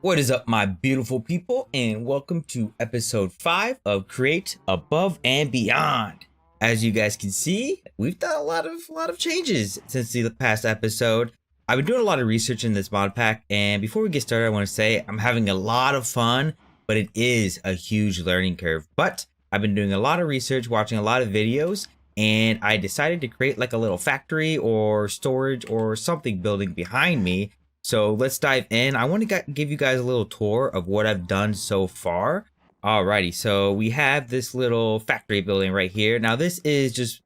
What is up, my beautiful people, and welcome to episode 5 of Create Above and Beyond. As you guys can see, we've done a lot of changes since the past episode. I've been doing a lot of research in this mod pack, and before we get started, I want to say I'm having a lot of fun, but it is a huge learning curve. But I've been doing a lot of research, watching a lot of videos, and I decided to create like a little factory or storage or something building behind me. So let's dive in. I want to give you guys a little tour of what I've done so far. Alrighty, so we have this little factory building right here. Now this is just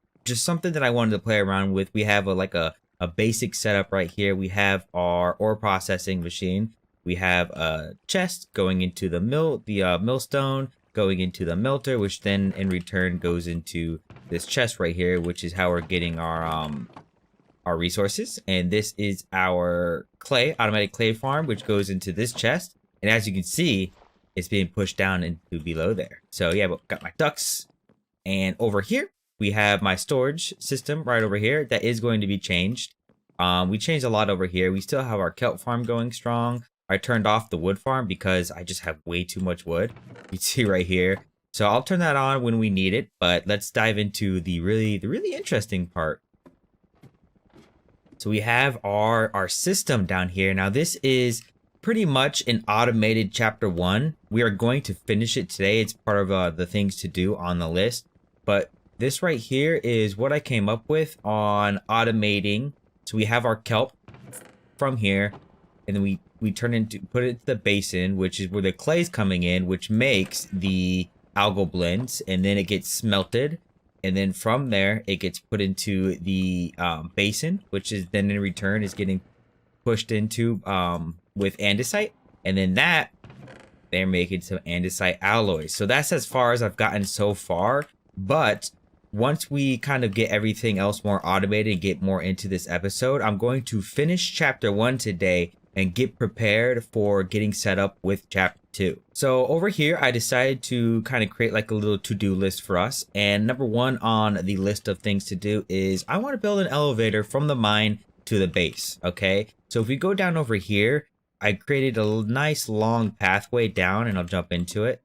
something that I wanted to play around with. We have a basic setup right here. We have our ore processing machine. We have a chest going into the millstone, going into the melter, which then in return goes into this chest right here, which is how we're getting our resources. And this is our automatic clay farm, which goes into this chest. And as you can see, it's being pushed down into below there. So yeah, but got my ducks. And over here, we have my storage system right over here that is going to be changed. We changed a lot over here. We still have our kelp farm going strong. I turned off the wood farm because I just have way too much wood. You can see right here. So I'll turn that on when we need it. But let's dive into the really interesting part. So we have our system down here. Now this is pretty much an automated chapter 1. We are going to finish it today. It's part of the things to do on the list. But this right here is what I came up with on automating. So we have our kelp from here, and then we put it into the basin, which is where the clay is coming in, which makes the algal blends, and then it gets smelted. And then from there, it gets put into the basin, which is then in return is getting pushed into with andesite. And then they're making some andesite alloys. So that's as far as I've gotten so far. But once we kind of get everything else more automated and get more into this episode, I'm going to finish chapter 1 today and get prepared for getting set up with chapter 2. So over here, I decided to kind of create like a little to-do list for us. And number 1 on the list of things to do is I want to build an elevator from the mine to the base. Okay, so if we go down over here, I created a nice long pathway down, and I'll jump into it.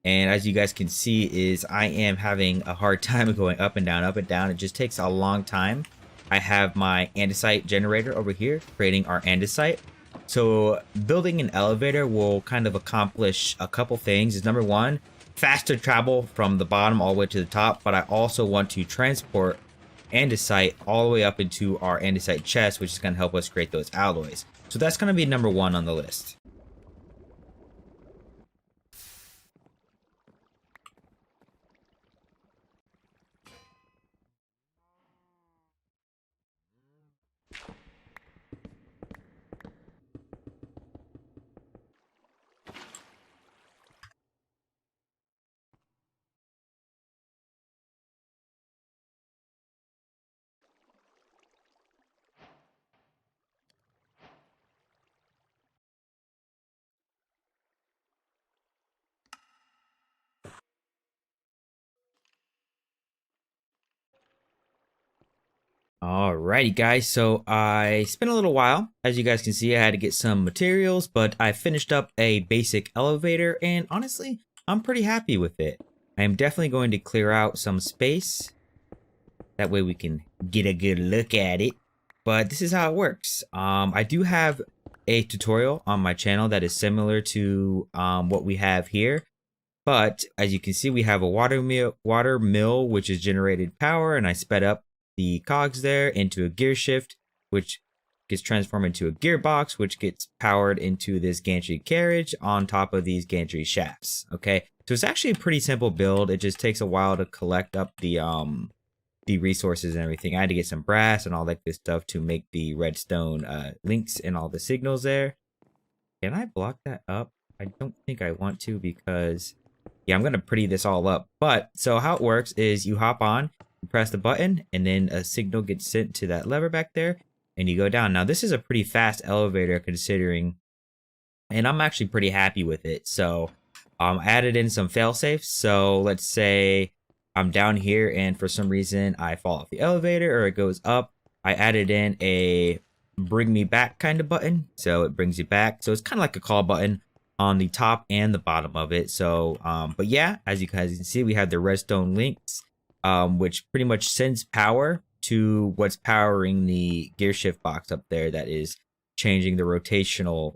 And as you guys can see, is I am having a hard time going up and down, up and down. It just takes a long time. I have my andesite generator over here creating our andesite. So building an elevator will kind of accomplish a couple things. Is number 1, faster travel from the bottom all the way to the top, but I also want to transport andesite all the way up into our andesite chest, which is going to help us create those alloys. So that's going to be number 1 on the list. Alrighty guys, so I spent a little while. As you guys can see, I had to get some materials, but I finished up a basic elevator, and honestly, I'm pretty happy with it. I am definitely going to clear out some space. That way we can get a good look at it. But this is how it works. I do have a tutorial on my channel that is similar to what we have here. But as you can see, we have a water mill, which is generated power, and I sped up the cogs there into a gear shift, which gets transformed into a gearbox, which gets powered into this gantry carriage on top of these gantry shafts. Okay, so it's actually a pretty simple build. It just takes a while to collect up the resources and everything. I had to get some brass and all that good stuff to make the redstone links and all the signals there. Can I block that up? I don't think I want to, because yeah, I'm gonna pretty this all up. But so how it works is you hop on, you press the button, and then a signal gets sent to that lever back there, and you go down. Now this is a pretty fast elevator considering, and I'm actually pretty happy with it. So I added in some fail safes. So let's say I'm down here and for some reason I fall off the elevator or it goes up. I added in a bring me back kind of button. So it brings you back. So it's kind of like a call button on the top and the bottom of it. So, but yeah, as you guys can see, we have the redstone links, which pretty much sends power to what's powering the gear shift box up there. That is changing the rotational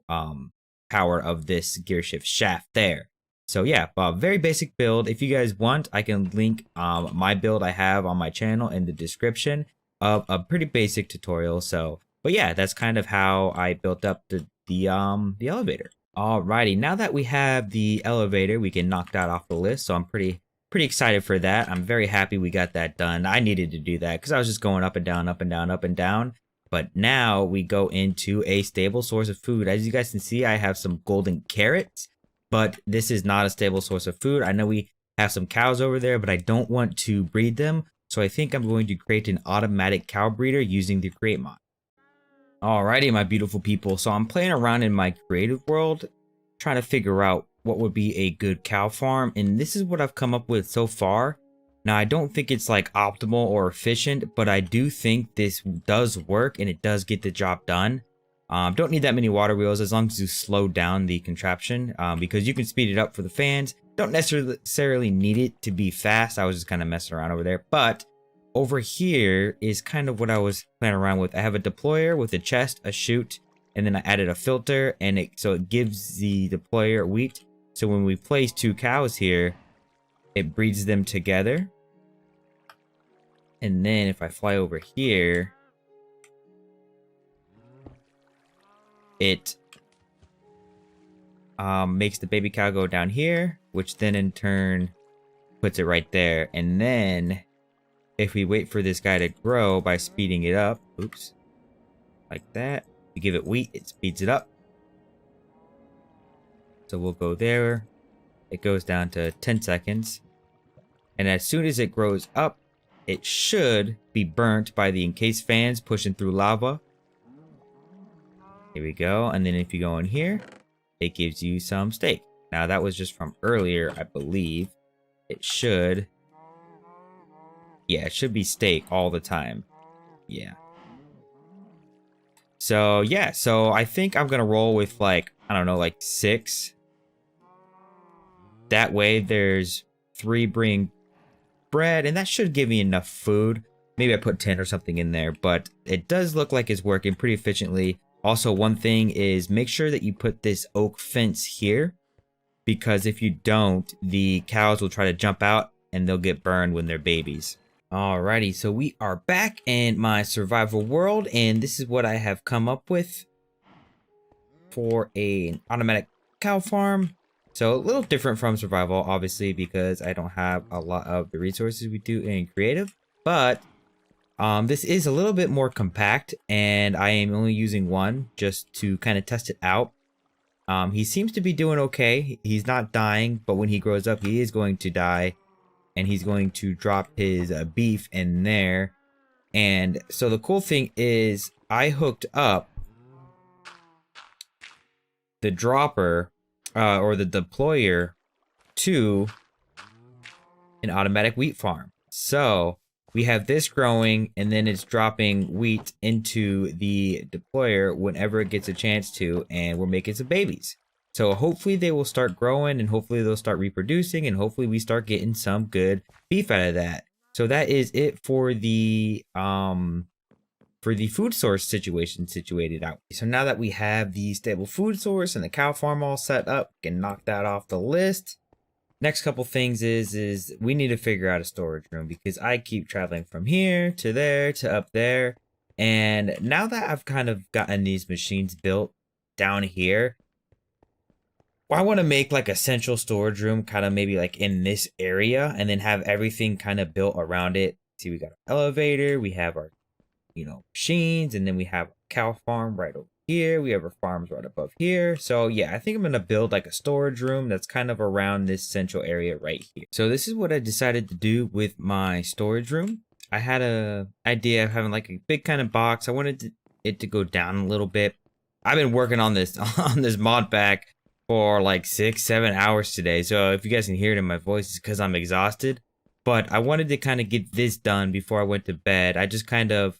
power of this gear shift shaft there. So yeah, very basic build. If you guys want, I can link my build I have on my channel in the description of a pretty basic tutorial. So, but yeah, that's kind of how I built up the elevator. Alrighty, now that we have the elevator, we can knock that off the list. So I'm pretty excited for that. I'm very happy we got that done. I needed to do that because I was just going up and down, up and down, up and down. But now we go into a stable source of food. As you guys can see, I have some golden carrots, but this is not a stable source of food. I know we have some cows over there, but I don't want to breed them. So I think I'm going to create an automatic cow breeder using the create mod. Alrighty, my beautiful people. So I'm playing around in my creative world, trying to figure out what would be a good cow farm. And this is what I've come up with so far. Now, I don't think it's like optimal or efficient, but I do think this does work and it does get the job done. Don't need that many water wheels as long as you slow down the contraption, because you can speed it up for the fans. Don't necessarily need it to be fast. I was just kind of messing around over there. But over here is kind of what I was playing around with. I have a deployer with a chest, a chute, and then I added a filter, and so it gives the deployer wheat. So when we place two cows here, it breeds them together. And then if I fly over here, it makes the baby cow go down here, which then in turn puts it right there. And then if we wait for this guy to grow by speeding it up, oops, like that, we give it wheat, it speeds it up. So we'll go there. It goes down to 10 seconds. And as soon as it grows up, it should be burnt by the encased fans pushing through lava. Here we go. And then if you go in here, it gives you some steak. Now that was just from earlier, I believe. It should. Yeah, it should be steak all the time. Yeah. So yeah, so I think I'm gonna roll with like, I don't know, like 6. That way there's 3 bring bread, and that should give me enough food. Maybe I put 10 or something in there, but it does look like it's working pretty efficiently. Also, one thing is make sure that you put this oak fence here, because if you don't, the cows will try to jump out and they'll get burned when they're babies. Alrighty, so we are back in my survival world, and this is what I have come up with for an automatic cow farm. So a little different from survival, obviously, because I don't have a lot of the resources we do in creative. But this is a little bit more compact, and I am only using one just to kind of test it out. He seems to be doing okay. He's not dying, but when he grows up, he is going to die. And he's going to drop his beef in there. And so the cool thing is I hooked up the dropper or the deployer to an automatic wheat farm. So we have this growing, and then it's dropping wheat into the deployer whenever it gets a chance to, and we're making some babies. So hopefully they will start growing, and hopefully they'll start reproducing, and hopefully we start getting some good beef out of that. So that is it for the food source situation situated out. So now that we have the stable food source and the cow farm all set up, we can knock that off the list. Next couple things is we need to figure out a storage room, because I keep traveling from here to there to up there. And now that I've kind of gotten these machines built down here, I want to make like a central storage room, kind of maybe like in this area, and then have everything kind of built around it. See, we got an elevator, we have our, machines, and then we have a cow farm right over here. We have our farms right above here. So yeah, I think I'm going to build like a storage room that's kind of around this central area right here. So this is what I decided to do with my storage room. I had a idea of having like a big kind of box. I wanted it to go down a little bit. I've been working on this mod pack for like 6-7 hours today. So if you guys can hear it in my voice, it's because I'm exhausted. But I wanted to kind of get this done before I went to bed. I just kind of,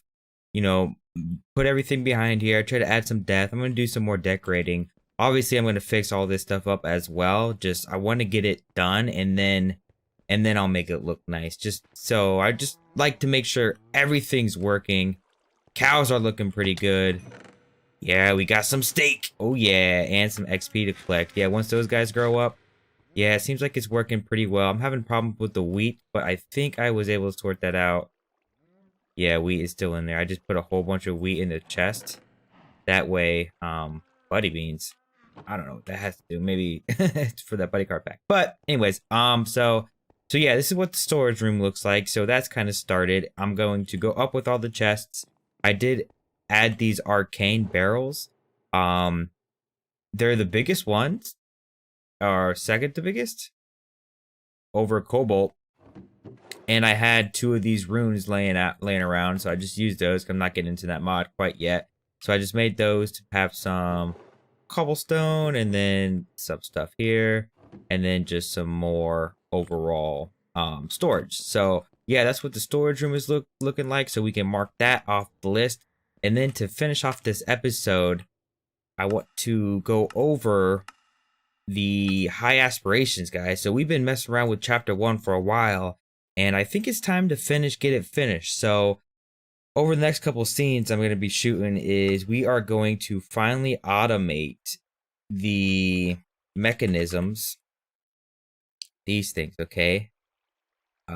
put everything behind here. I try to add some depth. I'm going to do some more decorating. Obviously, I'm going to fix all this stuff up as well. Just I want to get it done, and then I'll make it look nice. Just so I just like to make sure everything's working. Cows are looking pretty good. Yeah, we got some steak. Oh yeah, and some XP to collect. Yeah, once those guys grow up, yeah, it seems like it's working pretty well. I'm having problems with the wheat, but I think I was able to sort that out. Yeah, wheat is still in there. I just put a whole bunch of wheat in the chest. That way, buddy beans. I don't know what that has to do. Maybe it's for that buddy card pack. But anyways, so yeah, this is what the storage room looks like. So that's kind of started. I'm going to go up with all the chests. I did add these arcane barrels. They're the biggest ones, or second to biggest, over cobalt. And I had 2 of these runes laying around, so I just used those. I'm not getting into that mod quite yet. So I just made those to have some cobblestone, and then some stuff here, and then just some more overall storage. So yeah, that's what the storage room is looking like. So we can mark that off the list. And then to finish off this episode, I want to go over the high aspirations, guys. So we've been messing around with chapter 1 for a while, and I think it's time to get it finished. So over the next couple of scenes I'm going to be shooting is we are going to finally automate the mechanisms, these things, okay?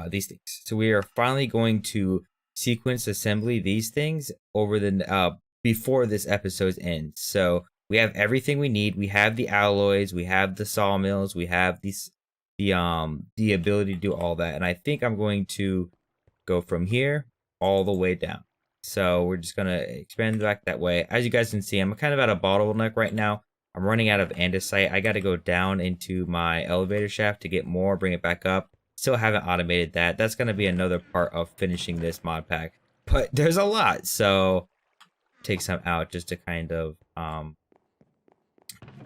These things. So we are finally going to sequence assembly these things over the before this episode's ends. So we have everything we need. We have the alloys, we have the sawmills, we have the ability to do all that. And I think I'm going to go from here all the way down. So we're just gonna expand back that way. As you guys can see, I'm kind of at a bottleneck right now. I'm running out of andesite. I got to go down into my elevator shaft to get more, bring it back up. Still haven't automated that. That's gonna be another part of finishing this mod pack. But there's a lot, so take some out just to kind of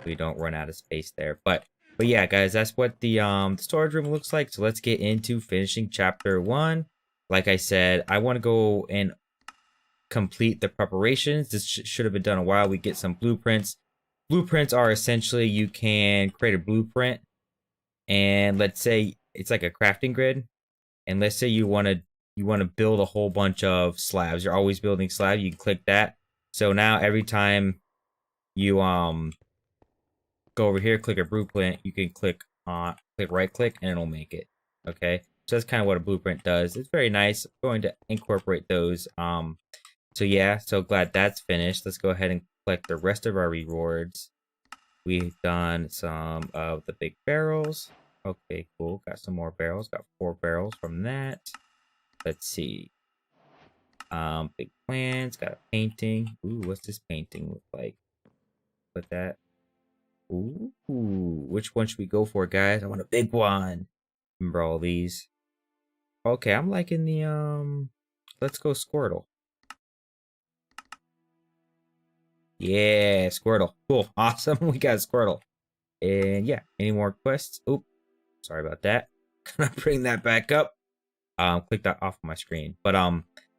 we don't run out of space there. But yeah, guys, that's what the storage room looks like. So let's get into finishing chapter 1. Like I said, I want to go and complete the preparations. This should have been done a while. We get some blueprints. Blueprints are essentially you can create a blueprint, and let's say it's like a crafting grid, and let's say you want to build a whole bunch of slabs. You're always building slabs. You can click that. So now every time you go over here, click a blueprint, you can click right click and it'll make it. Okay, so that's kind of what a blueprint does. It's very nice. I'm going to incorporate those. So yeah, so glad that's finished. Let's go ahead and collect the rest of our rewards. We've done some of the big barrels. Okay, cool. Got some more barrels. Got 4 barrels from that. Let's see. Big plants. Got a painting. Ooh, what's this painting look like? Put that. Ooh, which one should we go for, guys? I want a big one. Remember all these. Okay, I'm liking the let's go Squirtle. Yeah, Squirtle. Cool. Awesome. We got Squirtle. And yeah, any more quests? Oop. Sorry about that. Gonna bring that back up. Click that off my screen. But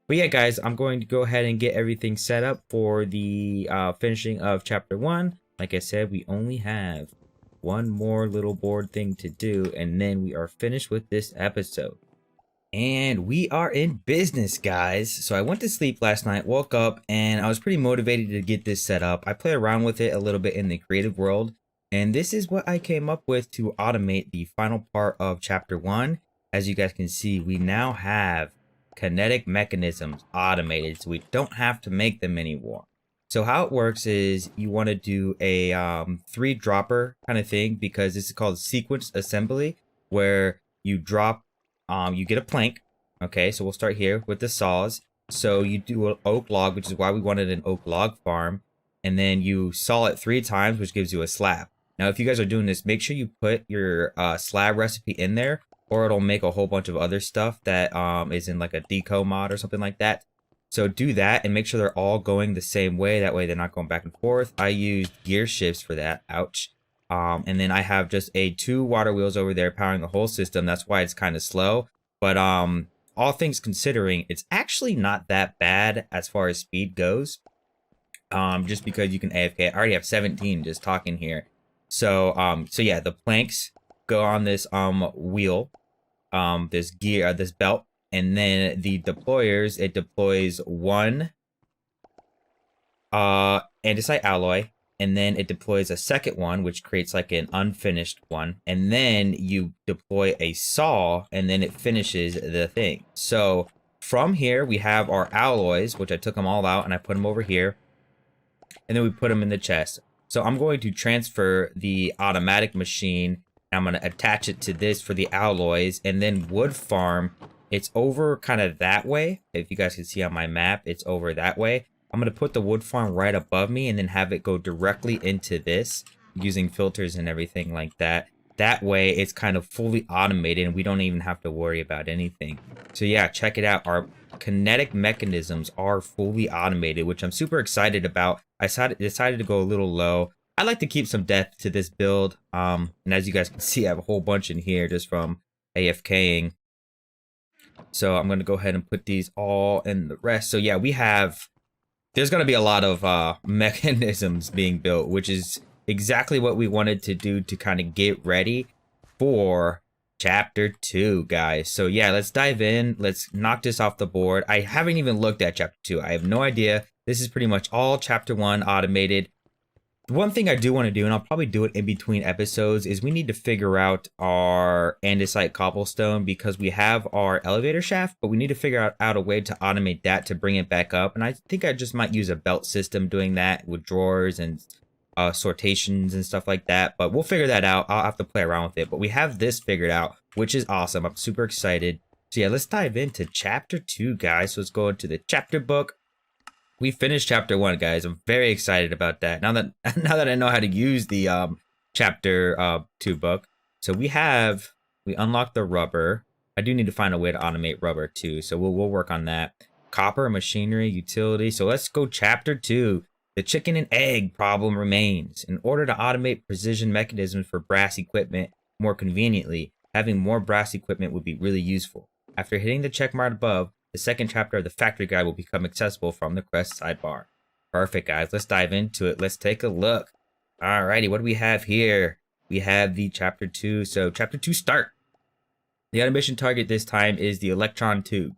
yeah, guys, I'm going to go ahead and get everything set up for the finishing of chapter 1. Like I said, we only have one more little board thing to do, and then we are finished with this episode. And we are in business, guys. So I went to sleep last night, woke up, and I was pretty motivated to get this set up. I played around with it a little bit in the creative world, and this is what I came up with to automate the final part of chapter 1. As you guys can see, we now have kinetic mechanisms automated, so we don't have to make them anymore. So how it works is you want to do a 3-dropper kind of thing, because this is called sequence assembly, where you drop you get a plank. Okay, so we'll start here with the saws. So you do an oak log, which is why we wanted an oak log farm, and then you saw it 3 times, which gives you a slab. Now, if you guys are doing this, make sure you put your slab recipe in there, or it'll make a whole bunch of other stuff that is in like a deco mod or something like that. So do that and make sure they're all going the same way. That way they're not going back and forth. I used gear shifts for that. Ouch. And then I have just 2 water wheels over there powering the whole system. That's why it's kind of slow. But all things considering, it's actually not that bad as far as speed goes. Just because you can AFK. I already have 17 just talking here. So so yeah, the planks go on this wheel, this gear, this belt, and then the deployers, it deploys one andesite alloy, and then it deploys a second one, which creates like an unfinished one, and then you deploy a saw, and then it finishes the thing. So from here we have our alloys, which I took them all out and I put them over here, and then we put them in the chest. So I'm going to transfer the automatic machine. I'm going to attach it to this for the alloys, and then wood farm, it's over kind of that way. If you guys can see on my map, it's over that way. I'm going to put the wood farm right above me and then have it go directly into this using filters and everything like that. That way it's kind of fully automated and we don't even have to worry about anything. So yeah, check it out. Our kinetic mechanisms are fully automated, which I'm super excited about. I decided to go a little low. I like to keep some depth to this build. And as you guys can see, I have a whole bunch in here just from AFKing. So I'm going to go ahead and put these all in the rest. So yeah, there's going to be a lot of mechanisms being built, which is exactly what we wanted to do to kind of get ready for chapter 2, guys. So yeah, let's dive in. Let's knock this off the board. I haven't even looked at chapter 2. I have no idea. This is pretty much all chapter 1 automated. The one thing I do want to do, and I'll probably do it in between episodes, is we need to figure out our andesite cobblestone, because we have our elevator shaft, but we need to figure out a way to automate that to bring it back up. And I think I just might use a belt system doing that with drawers and sortations and stuff like that. But we'll figure that out. I'll have to play around with it. But we have this figured out, which is awesome. I'm super excited. So yeah, let's dive into chapter 2, guys. So let's go into the chapter book. We finished chapter 1, guys. I'm very excited about that. Now that I know how to use the chapter 2 book. So we unlocked the rubber. I do need to find a way to automate rubber too. So we'll work on that. Copper, machinery, utility. So let's go chapter 2. The chicken and egg problem remains. In order to automate precision mechanisms for brass equipment more conveniently, having more brass equipment would be really useful. After hitting the check mark above, the second chapter of the factory guide will become accessible from the quest sidebar. Perfect, guys. Let's dive into it. Let's take a look. Alrighty, what do we have here? We have the chapter 2. So chapter 2 start. The automation target this time is the electron tube.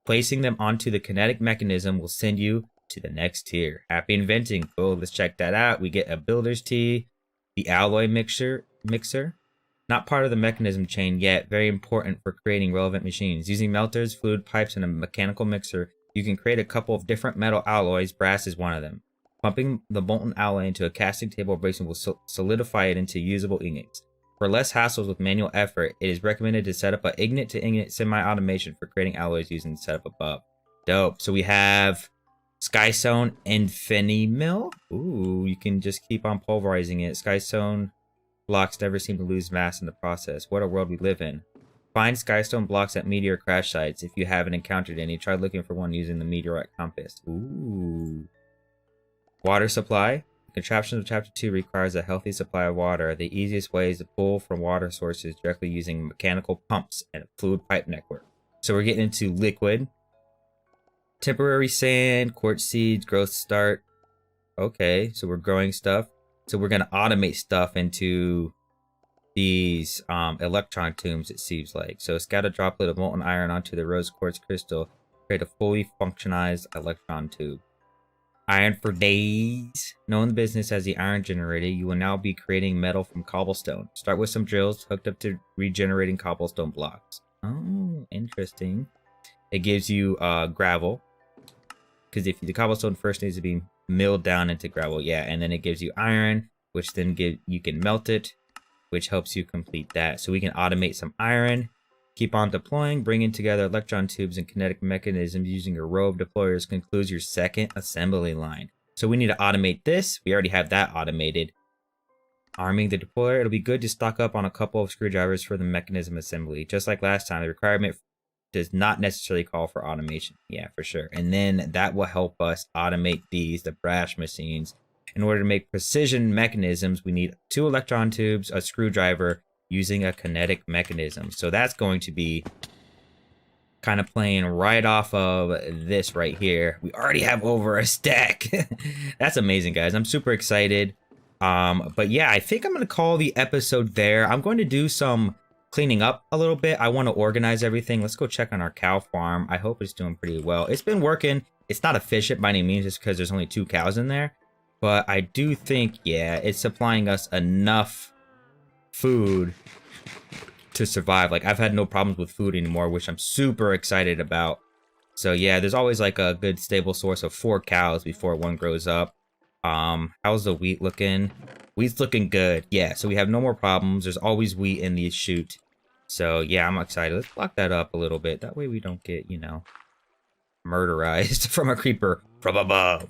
Placing them onto the kinetic mechanism will send you to the next tier. Happy inventing. Cool. Let's check that out. We get a builder's tee, the alloy mixer. Not part of the mechanism chain yet, very important for creating relevant machines. Using melters, fluid pipes, and a mechanical mixer, you can create a couple of different metal alloys. Brass is one of them. Pumping the molten alloy into a casting table or basin will solidify it into usable ingots. For less hassles with manual effort, it is recommended to set up an ingot-to-ingot semi-automation for creating alloys using the setup above. Dope. So we have Skystone Infinimill. Ooh, you can just keep on pulverizing it. Skystone blocks never seem to lose mass in the process. What a world we live in. Find skystone blocks at meteor crash sites. If you haven't encountered any, try looking for one using the meteorite compass. Ooh. Water supply. The contraption of chapter 2 requires a healthy supply of water. The easiest way is to pull from water sources directly using mechanical pumps and a fluid pipe network. So we're getting into liquid. Temporary sand, quartz seeds, growth start. Okay, so we're growing stuff. So we're going to automate stuff into these electron tubes, it seems like. So scatter a droplet of molten iron onto the rose quartz crystal. Create a fully functionized electron tube. Iron for days. Knowing the business as the iron generator, you will now be creating metal from cobblestone. Start with some drills hooked up to regenerating cobblestone blocks. Oh, interesting. It gives you gravel. Because if the cobblestone first needs to be milled down into gravel, yeah, and then it gives you iron, which then you can melt it, which helps you complete that. So we can automate some iron, keep on deploying, bringing together electron tubes and kinetic mechanisms using a row of deployers concludes your second assembly line. So we need to automate this. We already have that automated. Arming the deployer. It'll be good to stock up on a couple of screwdrivers for the mechanism assembly. Just like last time, the requirement does not necessarily call for automation. Yeah, for sure. And then that will help us automate the brass machines. In order to make precision mechanisms, we need 2 electron tubes, a screwdriver, using a kinetic mechanism. So that's going to be kind of playing right off of this right here. We already have over a stack. That's amazing, guys. I'm super excited. But yeah, I think I'm gonna call the episode there. I'm going to do some cleaning up a little bit. I want to organize everything. Let's go check on our cow farm. I hope it's doing pretty well. It's been working. It's not efficient by any means, just because there's only 2 cows in there. But I do think, yeah, it's supplying us enough food to survive. Like, I've had no problems with food anymore, which I'm super excited about. So yeah, there's always like a good stable source of 4 cows before one grows up. How's the wheat looking? Wheat's looking good. Yeah, so we have no more problems. There's always wheat in the chute. So yeah, I'm excited. Let's block that up a little bit. That way we don't get, you know, murderized from a creeper from above.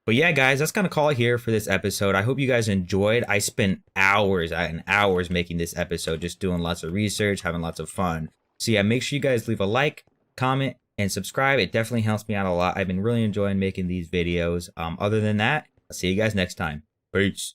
But yeah, guys, that's gonna call it here for this episode. I hope you guys enjoyed. I spent hours and hours making this episode, just doing lots of research, having lots of fun. So yeah, make sure you guys leave a like, comment, and subscribe. It definitely helps me out a lot. I've been really enjoying making these videos. Other than that, I'll see you guys next time. Peace.